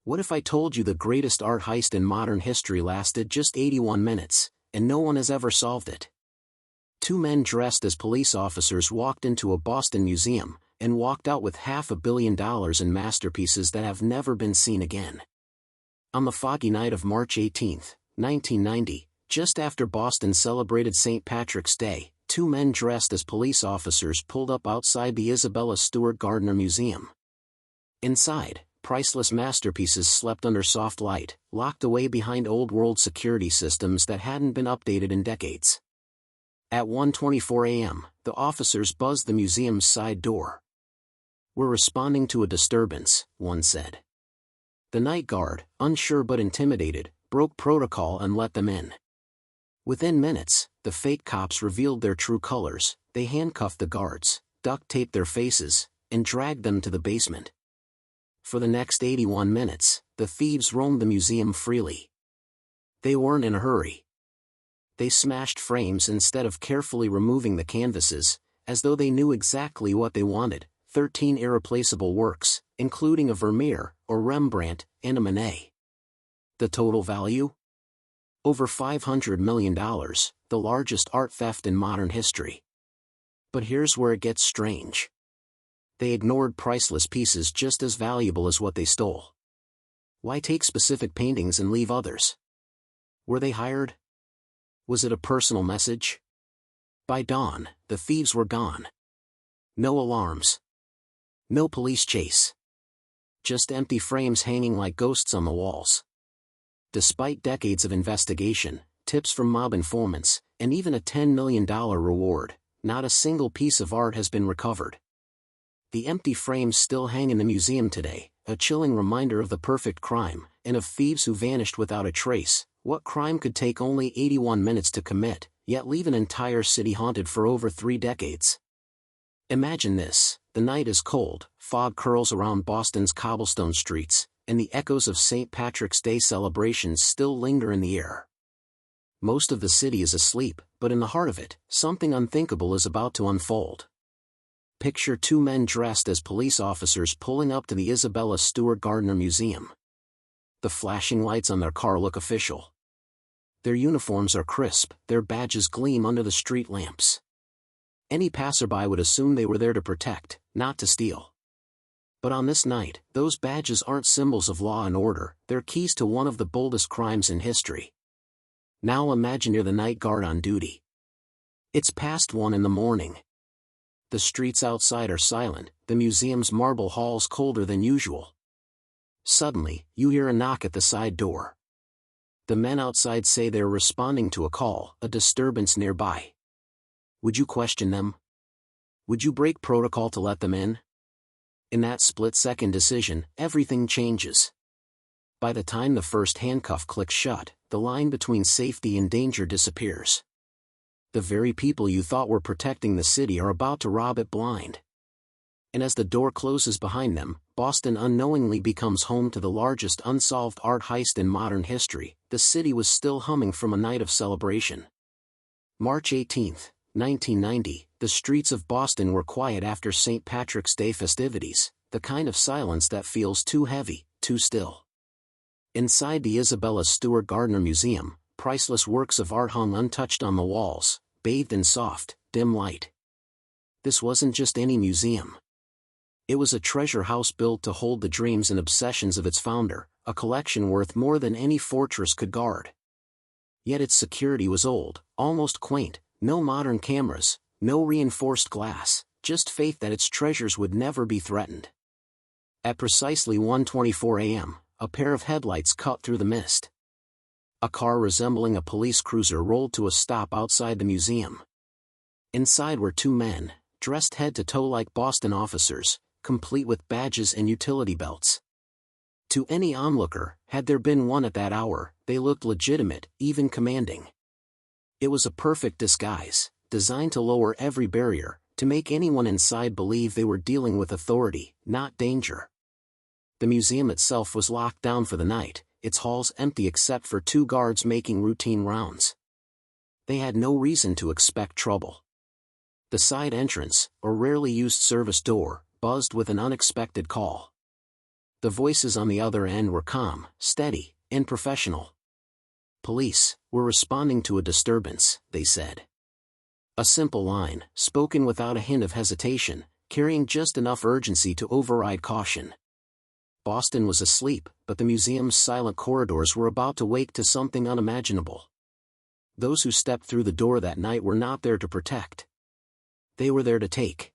What if I told you the greatest art heist in modern history lasted just 81 minutes, and no one has ever solved it? Two men dressed as police officers walked into a Boston museum, and walked out with $500 million in masterpieces that have never been seen again. On the foggy night of March 18, 1990, just after Boston celebrated St. Patrick's Day, two men dressed as police officers pulled up outside the Isabella Stewart Gardner Museum. Inside, priceless masterpieces slept under soft light, locked away behind old-world security systems that hadn't been updated in decades. At 1:24 a.m., the officers buzzed the museum's side door. "We're responding to a disturbance," one said. The night guard, unsure but intimidated, broke protocol and let them in. Within minutes, the fake cops revealed their true colors. They handcuffed the guards, duct-taped their faces, and dragged them to the basement. For the next 81 minutes, the thieves roamed the museum freely. They weren't in a hurry. They smashed frames instead of carefully removing the canvases, as though they knew exactly what they wanted: 13 irreplaceable works, including a Vermeer, or Rembrandt, and a Manet. The total value? Over $500 million, the largest art theft in modern history. But here's where it gets strange. They ignored priceless pieces just as valuable as what they stole. Why take specific paintings and leave others? Were they hired? Was it a personal message? By dawn, the thieves were gone. No alarms. No police chase. Just empty frames hanging like ghosts on the walls. Despite decades of investigation, tips from mob informants, and even a $10 million reward, not a single piece of art has been recovered. The empty frames still hang in the museum today, a chilling reminder of the perfect crime, and of thieves who vanished without a trace. What crime could take only 81 minutes to commit, yet leave an entire city haunted for over 3 decades? Imagine this: the night is cold, fog curls around Boston's cobblestone streets, and the echoes of St. Patrick's Day celebrations still linger in the air. Most of the city is asleep, but in the heart of it, something unthinkable is about to unfold. Picture two men dressed as police officers pulling up to the Isabella Stewart Gardner Museum. The flashing lights on their car look official. Their uniforms are crisp, their badges gleam under the street lamps. Any passerby would assume they were there to protect, not to steal. But on this night, those badges aren't symbols of law and order, they're keys to one of the boldest crimes in history. Now imagine you're the night guard on duty. It's past 1 in the morning. The streets outside are silent, the museum's marble halls colder than usual. Suddenly, you hear a knock at the side door. The men outside say they're responding to a call, a disturbance nearby. Would you question them? Would you break protocol to let them in? In that split-second decision, everything changes. By the time the first handcuff clicks shut, the line between safety and danger disappears. The very people you thought were protecting the city are about to rob it blind. And as the door closes behind them, Boston unknowingly becomes home to the largest unsolved art heist in modern history. The city was still humming from a night of celebration. March 18, 1990, the streets of Boston were quiet after St. Patrick's Day festivities, the kind of silence that feels too heavy, too still. Inside the Isabella Stewart Gardner Museum, priceless works of art hung untouched on the walls, bathed in soft, dim light. This wasn't just any museum. It was a treasure house built to hold the dreams and obsessions of its founder, a collection worth more than any fortress could guard. Yet its security was old, almost quaint, no modern cameras, no reinforced glass, just faith that its treasures would never be threatened. At precisely 1:24 a.m., a pair of headlights cut through the mist. A car resembling a police cruiser rolled to a stop outside the museum. Inside were two men, dressed head to toe like Boston officers, complete with badges and utility belts. To any onlooker, had there been one at that hour, they looked legitimate, even commanding. It was a perfect disguise, designed to lower every barrier, to make anyone inside believe they were dealing with authority, not danger. The museum itself was locked down for the night, its halls empty except for two guards making routine rounds. They had no reason to expect trouble. The side entrance, or rarely used service door, buzzed with an unexpected call. The voices on the other end were calm, steady, and professional. "Police, we're responding to a disturbance," they said. A simple line, spoken without a hint of hesitation, carrying just enough urgency to override caution. Boston was asleep, but the museum's silent corridors were about to wake to something unimaginable. Those who stepped through the door that night were not there to protect. They were there to take.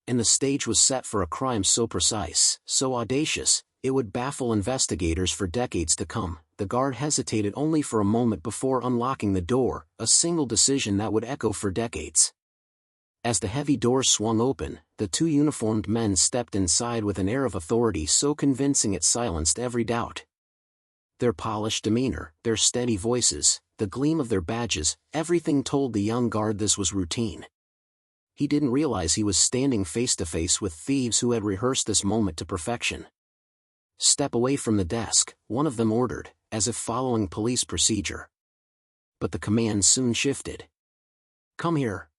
And the stage was set for a crime so precise, so audacious, it would baffle investigators for decades to come. The guard hesitated only for a moment before unlocking the door, a single decision that would echo for decades. As the heavy door swung open, the two uniformed men stepped inside with an air of authority so convincing it silenced every doubt. Their polished demeanor, their steady voices, the gleam of their badges, everything told the young guard this was routine. He didn't realize he was standing face to face with thieves who had rehearsed this moment to perfection. "Step away from the desk," one of them ordered, as if following police procedure. But the command soon shifted. "Come here.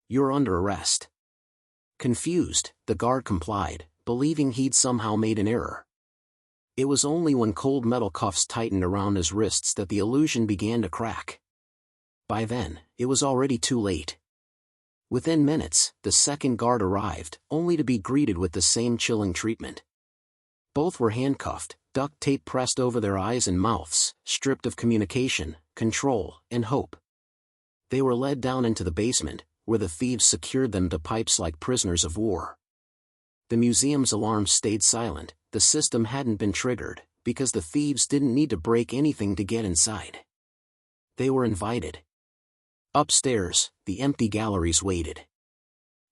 You're under arrest." Confused, the guard complied, believing he'd somehow made an error. It was only when cold metal cuffs tightened around his wrists that the illusion began to crack. By then, it was already too late. Within minutes, the second guard arrived, only to be greeted with the same chilling treatment. Both were handcuffed, duct tape pressed over their eyes and mouths, stripped of communication, control, and hope. They were led down into the basement, where the thieves secured them to pipes like prisoners of war. The museum's alarm stayed silent. The system hadn't been triggered, because the thieves didn't need to break anything to get inside. They were invited. Upstairs, the empty galleries waited.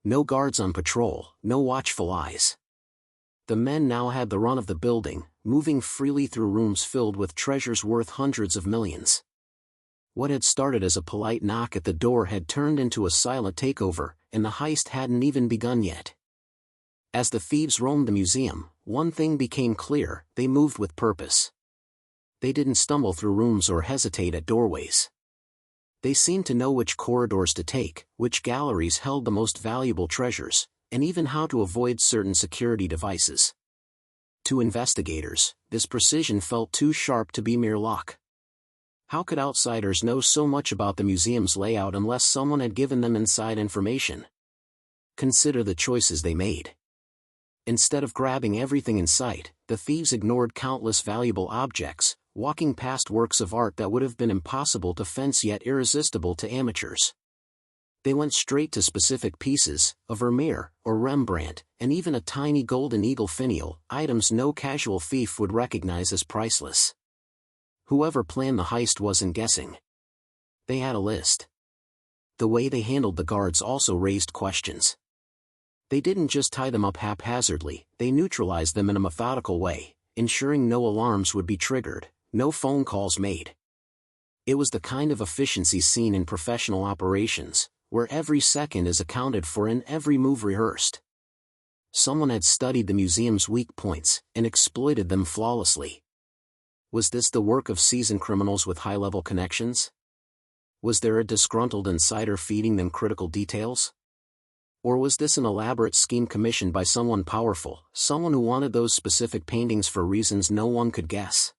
No guards on patrol, no watchful eyes. The men now had the run of the building, moving freely through rooms filled with treasures worth hundreds of millions. What had started as a polite knock at the door had turned into a silent takeover, and the heist hadn't even begun yet. As the thieves roamed the museum, one thing became clear: they moved with purpose. They didn't stumble through rooms or hesitate at doorways. They seemed to know which corridors to take, which galleries held the most valuable treasures, and even how to avoid certain security devices. To investigators, this precision felt too sharp to be mere luck. How could outsiders know so much about the museum's layout unless someone had given them inside information? Consider the choices they made. Instead of grabbing everything in sight, the thieves ignored countless valuable objects, walking past works of art that would have been impossible to fence yet irresistible to amateurs. They went straight to specific pieces, a Vermeer, or Rembrandt, and even a tiny golden eagle finial, items no casual thief would recognize as priceless. Whoever planned the heist wasn't guessing. They had a list. The way they handled the guards also raised questions. They didn't just tie them up haphazardly, they neutralized them in a methodical way, ensuring no alarms would be triggered, no phone calls made. It was the kind of efficiency seen in professional operations, where every second is accounted for and every move rehearsed. Someone had studied the museum's weak points and exploited them flawlessly. Was this the work of seasoned criminals with high-level connections? Was there a disgruntled insider feeding them critical details? Or was this an elaborate scheme commissioned by someone powerful, someone who wanted those specific paintings for reasons no one could guess?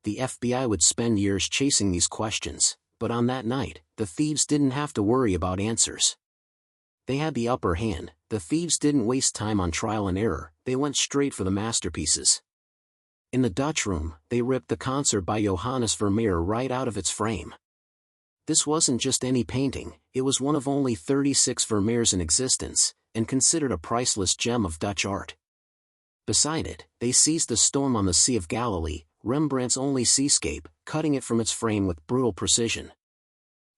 The FBI would spend years chasing these questions, but on that night, the thieves didn't have to worry about answers. They had the upper hand. The thieves didn't waste time on trial and error, they went straight for the masterpieces. In the Dutch room, they ripped the concert by Johannes Vermeer right out of its frame. This wasn't just any painting, it was one of only 36 Vermeers in existence, and considered a priceless gem of Dutch art. Beside it, they seized the Storm on the Sea of Galilee, Rembrandt's only seascape, cutting it from its frame with brutal precision.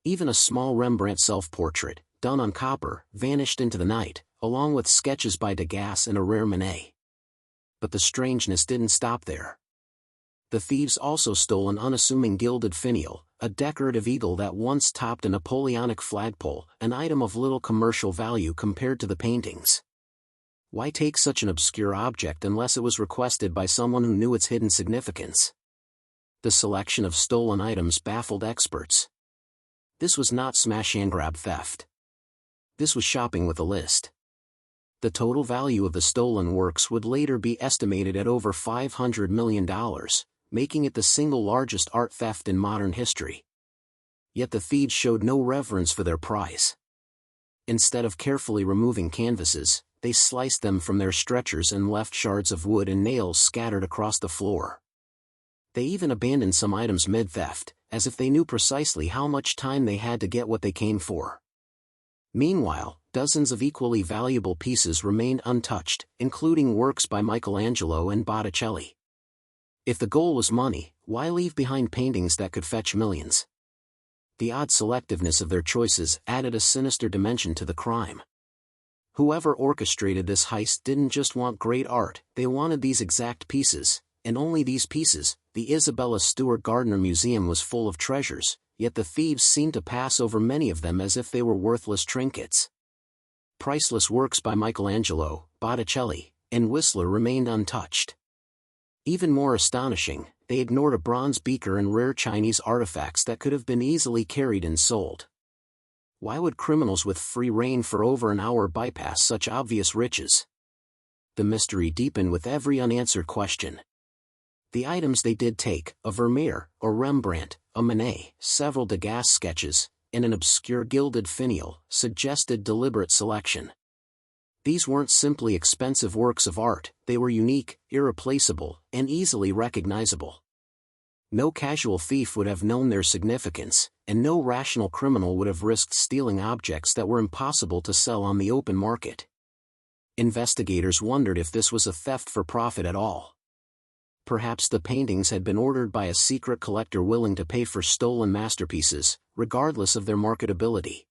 Even a small Rembrandt self-portrait, done on copper, vanished into the night, along with sketches by Degas and a rare Manet. But the strangeness didn't stop there. The thieves also stole an unassuming gilded finial, a decorative eagle that once topped a Napoleonic flagpole, an item of little commercial value compared to the paintings. Why take such an obscure object unless it was requested by someone who knew its hidden significance? The selection of stolen items baffled experts. This was not smash-and-grab theft. This was shopping with a list. The total value of the stolen works would later be estimated at over $500 million, making it the single largest art theft in modern history. Yet the thieves showed no reverence for their prize. Instead of carefully removing canvases, they sliced them from their stretchers and left shards of wood and nails scattered across the floor. They even abandoned some items mid-theft, as if they knew precisely how much time they had to get what they came for. Meanwhile, dozens of equally valuable pieces remained untouched, including works by Michelangelo and Botticelli. If the goal was money, why leave behind paintings that could fetch millions? The odd selectiveness of their choices added a sinister dimension to the crime. Whoever orchestrated this heist didn't just want great art, they wanted these exact pieces, and only these pieces. The Isabella Stewart Gardner Museum was full of treasures, yet the thieves seemed to pass over many of them as if they were worthless trinkets. Priceless works by Michelangelo, Botticelli, and Whistler remained untouched. Even more astonishing, they ignored a bronze beaker and rare Chinese artifacts that could have been easily carried and sold. Why would criminals with free rein for over an hour bypass such obvious riches? The mystery deepened with every unanswered question. The items they did take, a Vermeer, a Rembrandt, a Manet, several Degas sketches, and an obscure gilded finial, suggested deliberate selection. These weren't simply expensive works of art, they were unique, irreplaceable, and easily recognizable. No casual thief would have known their significance, and no rational criminal would have risked stealing objects that were impossible to sell on the open market. Investigators wondered if this was a theft for profit at all. Perhaps the paintings had been ordered by a secret collector willing to pay for stolen masterpieces, regardless of their marketability.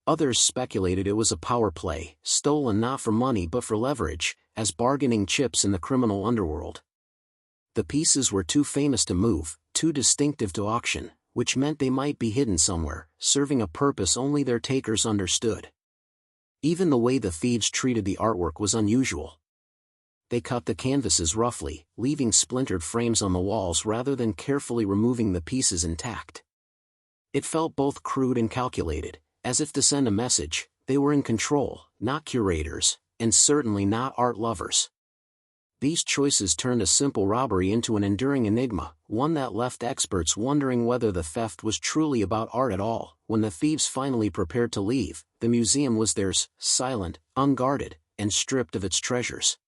Others speculated it was a power play, stolen not for money but for leverage, as bargaining chips in the criminal underworld. The pieces were too famous to move, too distinctive to auction, which meant they might be hidden somewhere, serving a purpose only their takers understood. Even the way the thieves treated the artwork was unusual. They cut the canvases roughly, leaving splintered frames on the walls rather than carefully removing the pieces intact. It felt both crude and calculated, as if to send a message: they were in control, not curators, and certainly not art lovers. These choices turned a simple robbery into an enduring enigma, one that left experts wondering whether the theft was truly about art at all. When the thieves finally prepared to leave, the museum was theirs, silent, unguarded, and stripped of its treasures.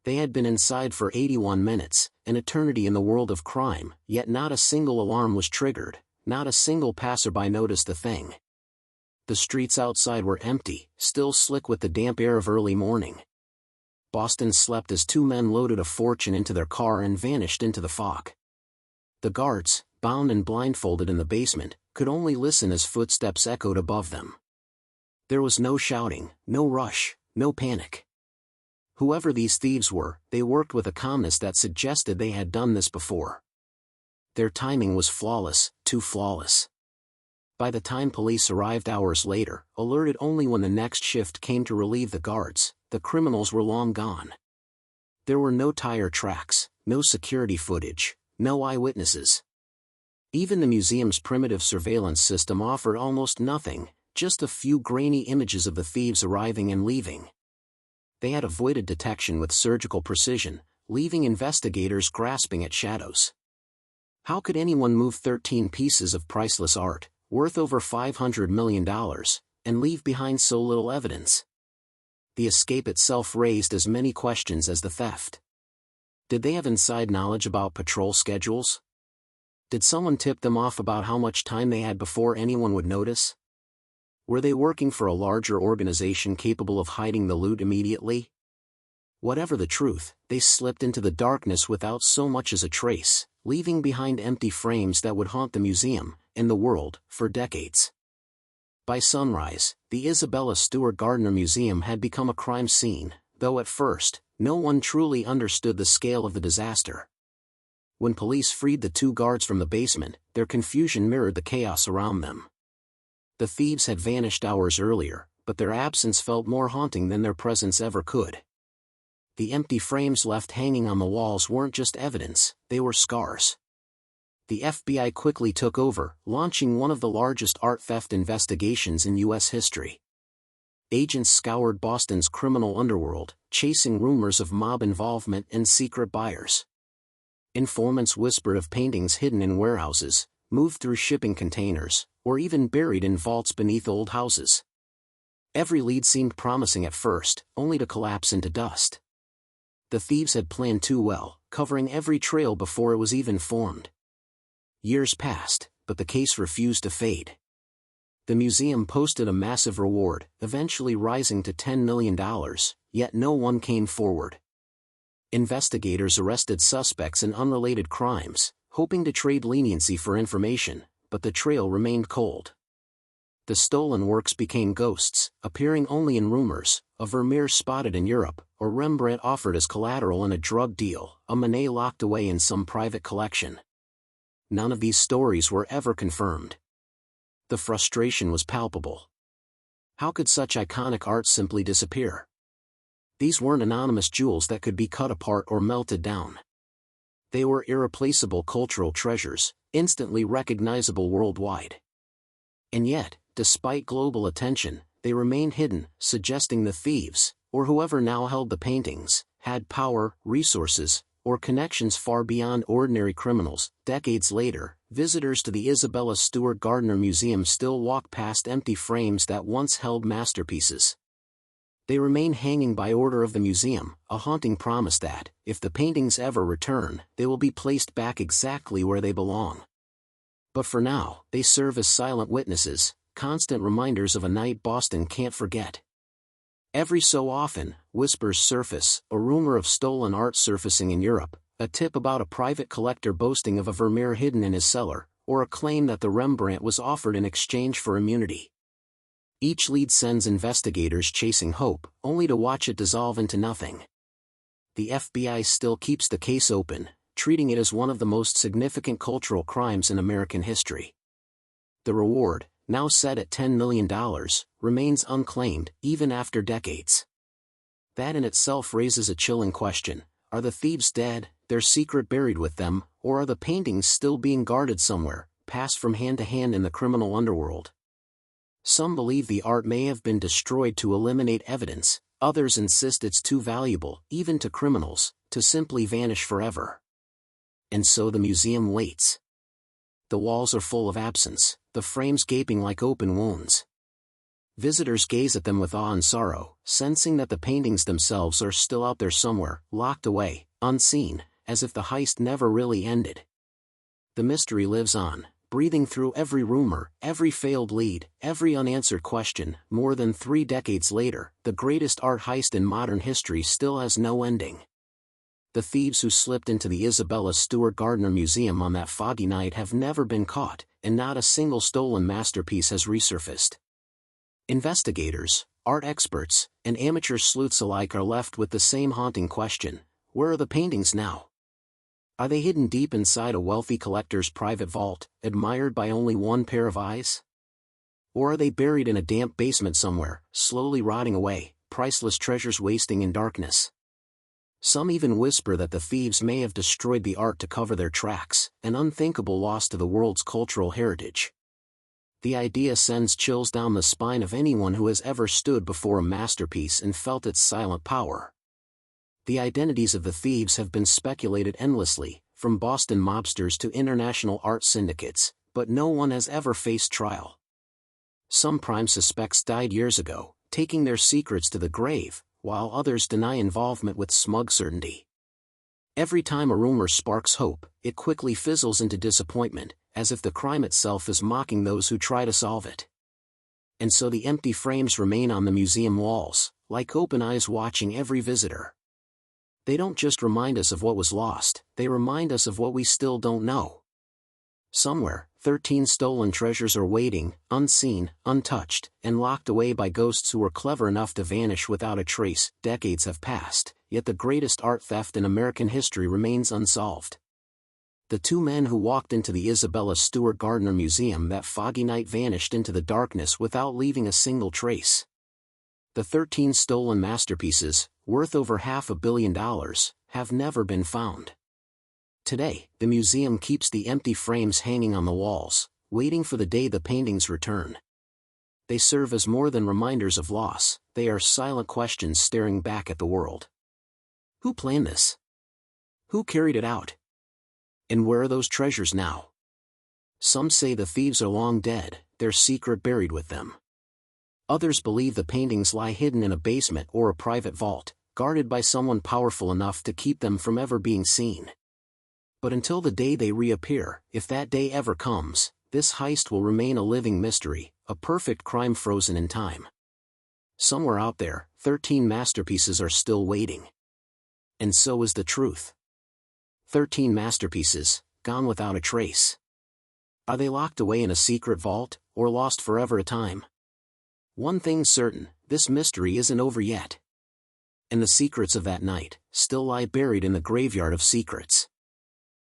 They had been inside for 81 minutes, an eternity in the world of crime, yet not a single alarm was triggered, not a single passerby noticed a thing. The streets outside were empty, still slick with the damp air of early morning. Boston slept as two men loaded a fortune into their car and vanished into the fog. The guards, bound and blindfolded in the basement, could only listen as footsteps echoed above them. There was no shouting, no rush, no panic. Whoever these thieves were, they worked with a calmness that suggested they had done this before. Their timing was flawless, too flawless. By the time police arrived hours later, alerted only when the next shift came to relieve the guards, the criminals were long gone. There were no tire tracks, no security footage, no eyewitnesses. Even the museum's primitive surveillance system offered almost nothing, just a few grainy images of the thieves arriving and leaving. They had avoided detection with surgical precision, leaving investigators grasping at shadows. How could anyone move 13 pieces of priceless art, worth over $500 million, and leave behind so little evidence? The escape itself raised as many questions as the theft. Did they have inside knowledge about patrol schedules? Did someone tip them off about how much time they had before anyone would notice? Were they working for a larger organization capable of hiding the loot immediately? Whatever the truth, they slipped into the darkness without so much as a trace, leaving behind empty frames that would haunt the museum, and the world, for decades. By sunrise, the Isabella Stewart Gardner Museum had become a crime scene, though at first, no one truly understood the scale of the disaster. When police freed the two guards from the basement, their confusion mirrored the chaos around them. The thieves had vanished hours earlier, but their absence felt more haunting than their presence ever could. The empty frames left hanging on the walls weren't just evidence, they were scars. The FBI quickly took over, launching one of the largest art theft investigations in U.S. history. agents scoured Boston's criminal underworld, chasing rumors of mob involvement and secret buyers. Informants whispered of paintings hidden in warehouses, moved through shipping containers, or even buried in vaults beneath old houses. Every lead seemed promising at first, only to collapse into dust. The thieves had planned too well, covering every trail before it was even formed. Years passed, but the case refused to fade. The museum posted a massive reward, eventually rising to $10 million, yet no one came forward. Investigators arrested suspects in unrelated crimes, hoping to trade leniency for information, but the trail remained cold. The stolen works became ghosts, appearing only in rumors, a Vermeer spotted in Europe, or Rembrandt offered as collateral in a drug deal, a Monet locked away in some private collection. None of these stories were ever confirmed. The frustration was palpable. How could such iconic art simply disappear? These weren't anonymous jewels that could be cut apart or melted down. They were irreplaceable cultural treasures, instantly recognizable worldwide. And yet, despite global attention, they remained hidden, suggesting the thieves, or whoever now held the paintings, had power, resources, or connections far beyond ordinary criminals. Decades later, visitors to the Isabella Stewart Gardner Museum still walk past empty frames that once held masterpieces. They remain hanging by order of the museum, a haunting promise that, if the paintings ever return, they will be placed back exactly where they belong. But for now, they serve as silent witnesses, constant reminders of a night Boston can't forget. Every so often, whispers surface, a rumor of stolen art surfacing in Europe, a tip about a private collector boasting of a Vermeer hidden in his cellar, or a claim that the Rembrandt was offered in exchange for immunity. Each lead sends investigators chasing hope, only to watch it dissolve into nothing. The FBI still keeps the case open, treating it as one of the most significant cultural crimes in American history. The reward, now set at $10 million, remains unclaimed, even after decades. That in itself raises a chilling question: are the thieves dead, their secret buried with them, or are the paintings still being guarded somewhere, passed from hand to hand in the criminal underworld? Some believe the art may have been destroyed to eliminate evidence, others insist it's too valuable, even to criminals, to simply vanish forever. And so the museum waits. The walls are full of absence, the frames gaping like open wounds. Visitors gaze at them with awe and sorrow, sensing that the paintings themselves are still out there somewhere, locked away, unseen, as if the heist never really ended. The mystery lives on, breathing through every rumor, every failed lead, every unanswered question. More than 3 decades later, the greatest art heist in modern history still has no ending. The thieves who slipped into the Isabella Stewart Gardner Museum on that foggy night have never been caught, and not a single stolen masterpiece has resurfaced. Investigators, art experts, and amateur sleuths alike are left with the same haunting question: where are the paintings now? Are they hidden deep inside a wealthy collector's private vault, admired by only one pair of eyes? Or are they buried in a damp basement somewhere, slowly rotting away, priceless treasures wasting in darkness? Some even whisper that the thieves may have destroyed the art to cover their tracks, an unthinkable loss to the world's cultural heritage. The idea sends chills down the spine of anyone who has ever stood before a masterpiece and felt its silent power. The identities of the thieves have been speculated endlessly, from Boston mobsters to international art syndicates, but no one has ever faced trial. Some prime suspects died years ago, taking their secrets to the grave, while others deny involvement with smug certainty. Every time a rumor sparks hope, it quickly fizzles into disappointment, as if the crime itself is mocking those who try to solve it. And so the empty frames remain on the museum walls, like open eyes watching every visitor. They don't just remind us of what was lost, they remind us of what we still don't know. Somewhere, 13 stolen treasures are waiting, unseen, untouched, and locked away by ghosts who were clever enough to vanish without a trace. Decades have passed, yet the greatest art theft in American history remains unsolved. The 2 men who walked into the Isabella Stewart Gardner Museum that foggy night vanished into the darkness without leaving a single trace. The 13 stolen masterpieces, worth over $500 million, have never been found. Today, the museum keeps the empty frames hanging on the walls, waiting for the day the paintings return. they serve as more than reminders of loss, they are silent questions staring back at the world. Who planned this? Who carried it out? And where are those treasures now? Some say the thieves are long dead, their secret buried with them. Others believe the paintings lie hidden in a basement or a private vault, guarded by someone powerful enough to keep them from ever being seen. But until the day they reappear, if that day ever comes, this heist will remain a living mystery, a perfect crime frozen in time. Somewhere out there, 13 masterpieces are still waiting. And so is the truth. 13 masterpieces, gone without a trace. Are they locked away in a secret vault, or lost forever a time? One thing's certain, this mystery isn't over yet. And the secrets of that night still lie buried in the graveyard of secrets.